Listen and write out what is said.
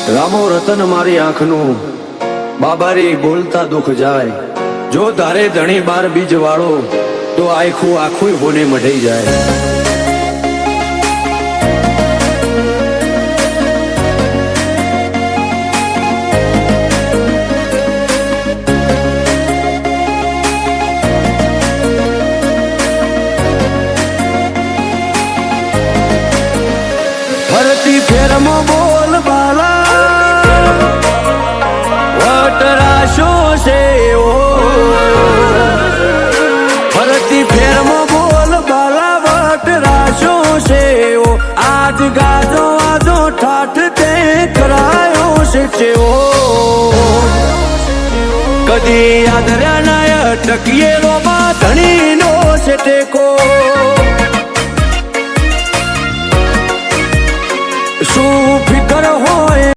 રામો રતન મારી આંખનું બાબારી બોલતા દુઃખ જાય જો તારે ધણી બાર બીજ વાળો તો આખું આખું હોને મઢી જાય ફરતી ફેરમાં બોલ બાલા વટરાશો છે ઓ ફરતી ફેરમાં બોલ બાલા વટરાશો છે ઓ આજ ગાજો આજો ઠાઠ તે કરાયો છે ઓ કદી આદર્યા નાય ટકીએ રોમાં ધણીનો છે ટેકો શું ફિકર હો